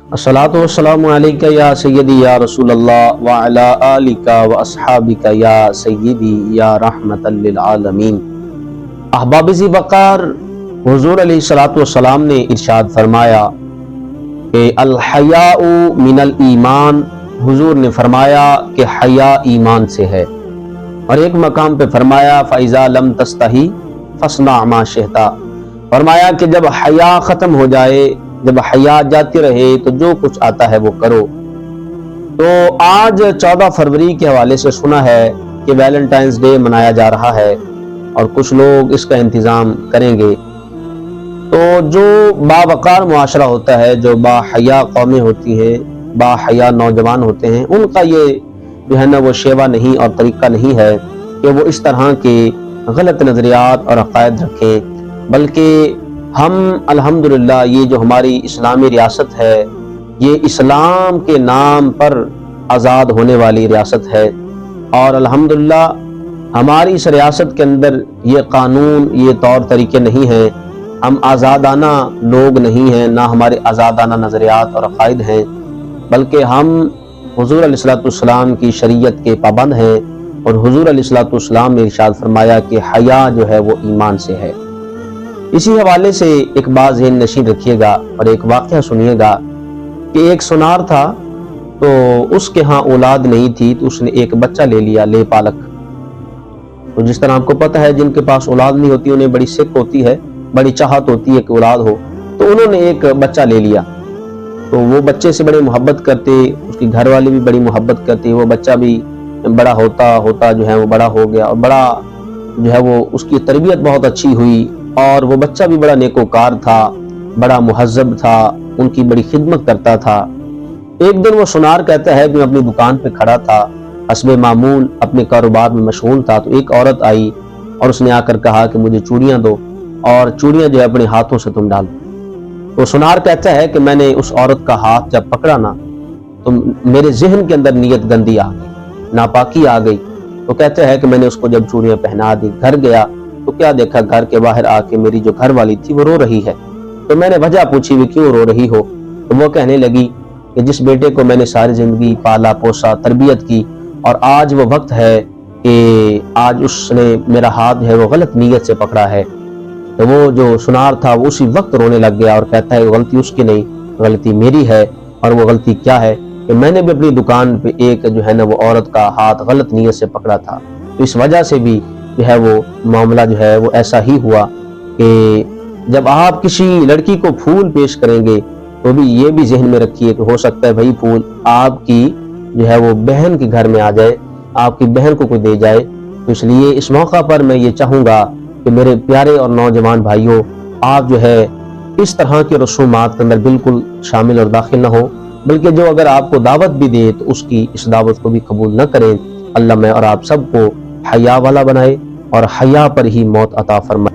अस्सलातु वस्सलामु अलैका या सय्यदी या रसूल अल्लाह व अला आलिका व अस्हाबिका या सय्यदी या रहमतल लिल आलमीन। अहबाब ज़ी वक़ार, हुज़ूर अलैहिस्सलातु वस्सलाम ने इरशाद फरमाया कि अल हयाउ मिनल ईमान। हुज़ूर ने फरमाया कि हया ईमान से है। और एक मकाम पे फरमाया फ़इज़ा लम तस्तही फस्ना मा शिता। फरमाया कि जब हया ख़त्म हो जाए, जब हया जाती रहे तो जो कुछ आता है वो करो। तो आज 14 फरवरी के हवाले से सुना है कि वैलेंटाइंस डे मनाया जा रहा है और कुछ लोग इसका इंतज़ाम करेंगे। तो जो बावकार मुआशरा होता है, जो बाहया कौमें होती हैं, बाहया नौजवान होते हैं, उनका ये जो है ना वो शेवा नहीं और तरीका नहीं है कि वो इस तरह के गलत नज़रियात और अक़ायद रखें, बल्कि हम अल्हम्दुलिल्लाह ये जो हमारी इस्लामी रियासत है, ये इस्लाम के नाम पर आज़ाद होने वाली रियासत है। और अल्हम्दुलिल्लाह हमारी इस रियासत के अंदर ये कानून, ये तौर तरीके नहीं हैं। हम आज़ादाना लोग नहीं हैं, ना हमारे आज़ादाना नज़रियात और अक़ायद हैं, बल्कि हम हुज़ूर अलैहिस्सलाम की शरीयत के पाबंद हैं। और हुज़ूर अलैहिस्सलाम ने इरशाद फरमाया कि हया जो है वो ईमान से है। इसी हवाले से एक बात ज़हन नशीन रखिएगा और एक वाक़या सुनिएगा कि एक सुनार था, तो उसके यहाँ औलाद नहीं थी, तो उसने एक बच्चा ले लिया, ले पालक। तो जिस तरह आपको पता है, जिनके पास औलाद नहीं होती उन्हें बड़ी सिक होती है, बड़ी चाहत होती है कि औलाद हो। तो उन्होंने एक बच्चा ले लिया। तो वो बच्चे से बड़े मोहब्बत करते, उसकी घर वाले भी बड़ी मोहब्बत करते। वो बच्चा भी बड़ा होता जो है वो बड़ा हो गया और बड़ा जो है वो उसकी तरबियत बहुत अच्छी हुई और वो बच्चा भी बड़ा नेकोकार था, बड़ा मुहज़्ज़ब था, उनकी बड़ी खिदमत करता था। एक दिन वो सुनार कहता है कि मैं अपनी दुकान पे खड़ा था, हस्बे मामूल अपने कारोबार में मशगूल था। तो एक औरत आई और उसने आकर कहा कि मुझे चूड़ियाँ दो और चूड़ियाँ जो है अपने हाथों से तुम डालो। तो सुनार कहता है कि मैंने उस औरत का हाथ जब पकड़ा ना, तो मेरे जहन के अंदर नीयत गंदी आ गई, नापाकी आ गई। तो कहते हैं कि मैंने उसको जब चूड़ियाँ पहना दी, घर गया तो क्या देखा, घर के बाहर आके मेरी जो घर वाली थी वो रो रही है। तो मैंने वजह पूछी भी क्यों रो रही हो। तो वो कहने लगी कि जिस बेटे को मैंने सारी जिंदगी पाला पोसा, तरबियत की, और आज वो वक्त है कि आज उसने मेरा हाथ है वो गलत नीयत से पकड़ा है। तो वो जो सुनार था वो उसी वक्त रोने लग गया और कहता है गलती उसकी नहीं, गलती मेरी है। और वो गलती क्या है कि मैंने भी अपनी दुकान पे एक जो है ना वो औरत का हाथ गलत नीयत से पकड़ा था। तो इस वजह से भी जो है वो मामला जो है वो ऐसा ही हुआ कि जब आप किसी लड़की को फूल पेश करेंगे तो भी ये भी जहन में रखिए कि हो सकता है भाई फूल आपकी जो है वो बहन के घर में आ जाए, आपकी बहन को कोई दे जाए। तो इसलिए इस मौका पर मैं ये चाहूँगा कि मेरे प्यारे और नौजवान भाइयों, आप जो है इस तरह के रसूमात के अंदर बिल्कुल शामिल और दाखिल न हो, बल्कि जो अगर आपको दावत भी दे तो उसकी इस दावत को भी कबूल न करें। अल्लाह मैं और आप सबको हया वाला बनाए और हया पर ही मौत अता फरमाए।